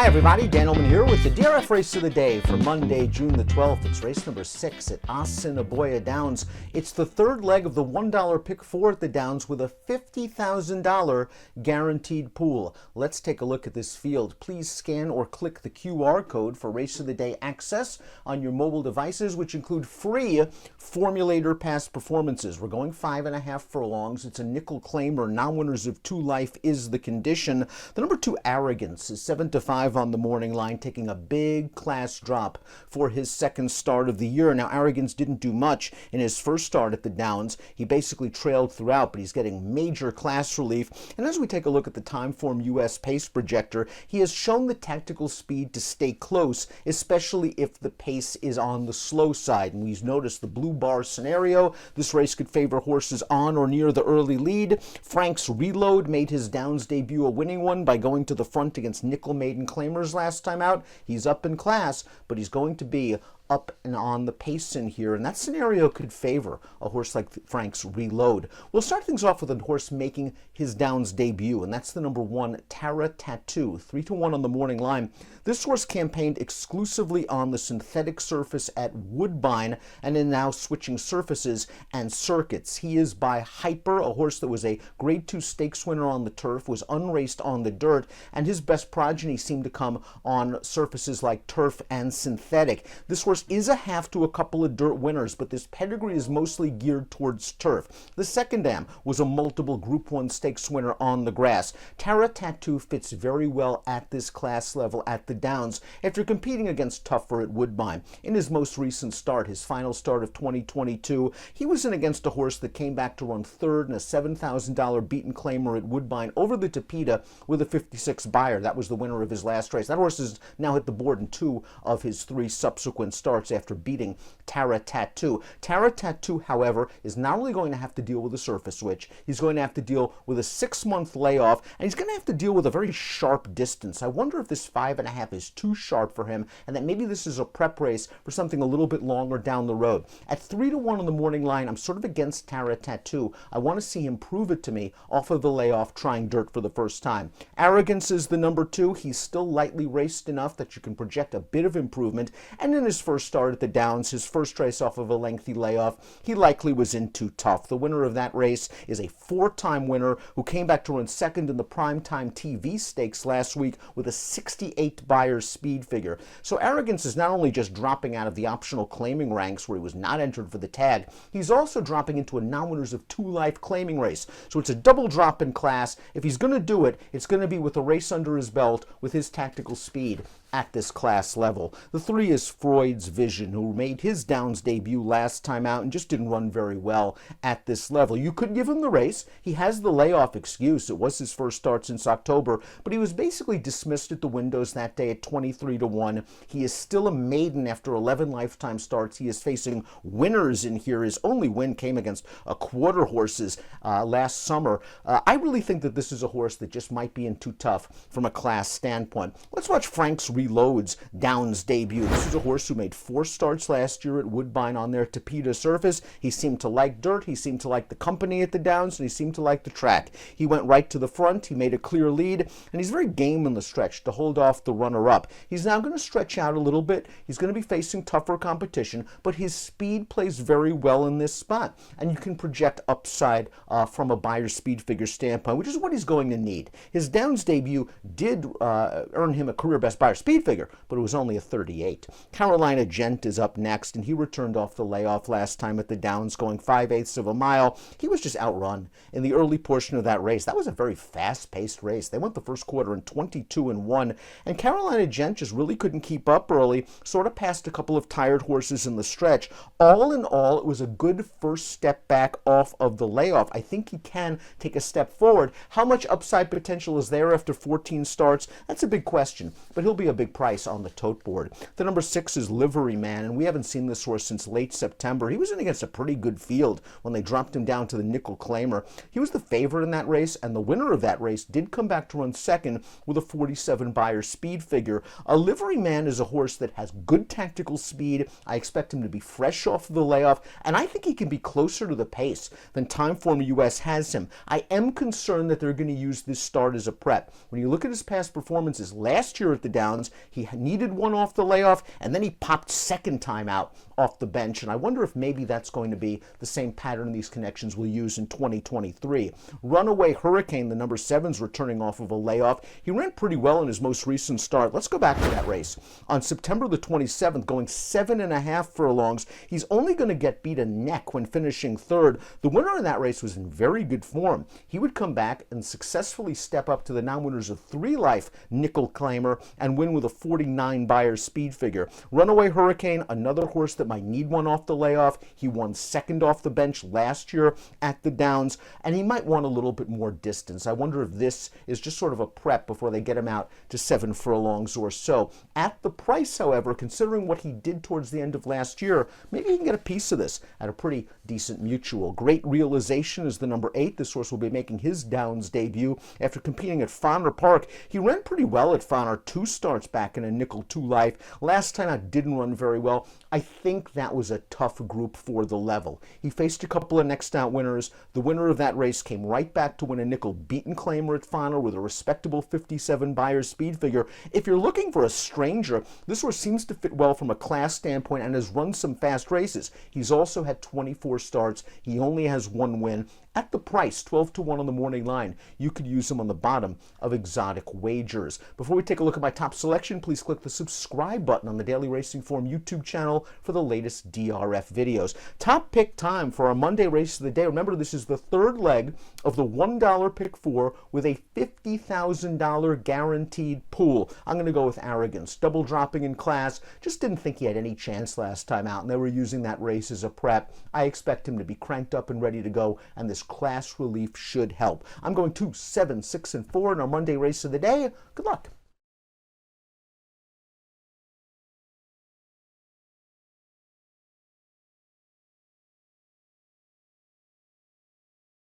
Hi everybody, Dan Illman here with the DRF race of the day for Monday, June the 12th. It's race number 6 at Assiniboia Downs. It's the third leg of the $1 pick 4 at the Downs with a $50,000 guaranteed pool. Let's take a look at this field. Please scan or click the QR code for race of the day access on your mobile devices, which include free formulator past performances. We're going 5.5 furlongs. It's a nickel claimer. Non-winners of 2 life is the condition. The number 2 Arrogance is 7-5 on the morning line, taking a big class drop for his second start of the year. Now, Arrogance didn't do much in his first start at the Downs. He basically trailed throughout, but he's getting major class relief. And as we take a look at the Timeform US pace projector, he has shown the tactical speed to stay close, especially if the pace is on the slow side. And we've noticed the blue bar scenario. This race could favor horses on or near the early lead. Frank's Reload made his Downs debut a winning one by going to the front against nickel maiden claimers last time out. He's up in class, but he's going to be up and on the pace in here, and that scenario could favor a horse like Frank's Reload. We'll start things off with a horse making his Downs debut, and that's the number 1 Tara Tattoo, 3-1 on the morning line. This horse campaigned exclusively on the synthetic surface at Woodbine and is now switching surfaces and circuits. He is by Hyper, a horse that was a Grade 2 stakes winner on the turf, was unraced on the dirt, and his best progeny seemed to come on surfaces like turf and synthetic. This horse is a half to a couple of dirt winners, but this pedigree is mostly geared towards turf. The second dam was a multiple Group 1 stakes winner on the grass. Tara Tattoo fits very well at this class level at the Downs after competing against tougher at Woodbine. In his most recent start, his final start of 2022, he was in against a horse that came back to run third in a $7,000 beaten claimer at Woodbine over the Tapeta with a 56 buyer. That was the winner of his last race. That horse has now hit the board in 2 of his 3 subsequent starts after beating Tara Tattoo. Tara Tattoo, however, is not only going to have to deal with a surface switch, he's going to have to deal with a 6-month layoff, and he's going to have to deal with a very sharp distance. I wonder if this 5.5 is too sharp for him, and that maybe this is a prep race for something a little bit longer down the road. At 3-1 on the morning line, I'm sort of against Tara Tattoo. I want to see him prove it to me off of the layoff, trying dirt for the first time. Arrogance is the number 2. He's still lightly raced enough that you can project a bit of improvement, and in his first start at the Downs, his first race off of a lengthy layoff, he likely was in too tough. The winner of that race is a 4-time winner who came back to run second in the Primetime TV Stakes last week with a 68 buyer speed figure. So Arrogance is not only just dropping out of the optional claiming ranks where he was not entered for the tag, he's also dropping into a non-winners of 2 life claiming race. So it's a double drop in class. If he's going to do it, it's going to be with a race under his belt with his tactical speed at this class level. The 3 is Freud's Vision, who made his Downs debut last time out and just didn't run very well at this level. You could give him the race. He has the layoff excuse. It was his first start since October, but he was basically dismissed at the windows that day at 23-1. He is still a maiden after 11 lifetime starts. He is facing winners in here. His only win came against quarter horses last summer. I really think that this is a horse that just might be in too tough from a class standpoint. Let's watch Frank's Reload's Downs debut. This is a horse who made 4 starts last year at Woodbine on their Tapeta surface. He seemed to like dirt, he seemed to like the company at the Downs, and he seemed to like the track. He went right to the front, he made a clear lead, and he's very game in the stretch to hold off the runner-up. He's now going to stretch out a little bit. He's going to be facing tougher competition, but his speed plays very well in this spot, and you can project upside from a buyer speed figure standpoint, which is what he's going to need. His Downs debut did earn him a career best buyer speed figure, but it was only a 38. Carolina Gent is up next, and he returned off the layoff last time at the Downs, going 5/8 of a mile. He was just outrun in the early portion of that race. That was a very fast-paced race. They went the first quarter in 22-1, and Carolina Gent just really couldn't keep up early, sort of passed a couple of tired horses in the stretch. All in all, it was a good first step back off of the layoff. I think he can take a step forward. How much upside potential is there after 14 starts? That's a big question, but he'll be a big price on the tote board. The number 6 is Livery Man, and we haven't seen this horse since late September. He was in against a pretty good field when they dropped him down to the nickel claimer. He was the favorite in that race, and the winner of that race did come back to run second with a 47 Beyer speed figure. A Livery Man is a horse that has good tactical speed. I expect him to be fresh off of the layoff, and I think he can be closer to the pace than Timeform US has him. I am concerned that they're going to use this start as a prep. When you look at his past performances last year at the Downs, he needed one off the layoff, and then he popped second time out off the bench, and I wonder if maybe that's going to be the same pattern these connections will use in 2023. Runaway Hurricane, the number 7's returning off of a layoff. He ran pretty well in his most recent start. Let's go back to that race. On September the 27th, going 7.5 furlongs, he's only going to get beat a neck when finishing third. The winner in that race was in very good form. He would come back and successfully step up to the non-winners of 3 Life nickel claimer and win with a 49 Beyer speed figure. Runaway Hurricane, another horse that might need one off the layoff. He won second off the bench last year at the Downs, and he might want a little bit more distance. I wonder if this is just sort of a prep before they get him out to 7 furlongs or so. At the price, however, considering what he did towards the end of last year, maybe you can get a piece of this at a pretty decent mutual. Great Realization is the number 8. This horse will be making his Downs debut after competing at Fauner Park. He ran pretty well at Fauner, 2 starts back in a nickel 2 Life. Last time out didn't run very well. I think that was a tough group for the level. He faced a couple of next out winners. The winner of that race came right back to win a nickel beaten claimer at Fauner with a respectable 57 Beyer speed figure. If you're looking for a stranger, this horse seems to fit well from a class standpoint and has run some fast races. He's also had 24 starts. He only has 1 win. At the price, 12-1 on the morning line, you could use him on the bottom of exotic wagers. Before we take a look at my top selection, please click the subscribe button on the Daily Racing Form YouTube channel for the latest DRF videos. Top pick time for our Monday race of the day. Remember, this is the 3rd leg of the $1 pick 4 with a $50,000 guaranteed pool. I'm going to go with Arrogance. Double dropping in class. Just didn't think he had any chance last time out, and they were using that race as a prep. I expect him to be cranked up and ready to go, and this class relief should help. I'm going 2, 7, 6, and 4 in our Monday race of the day. Good luck.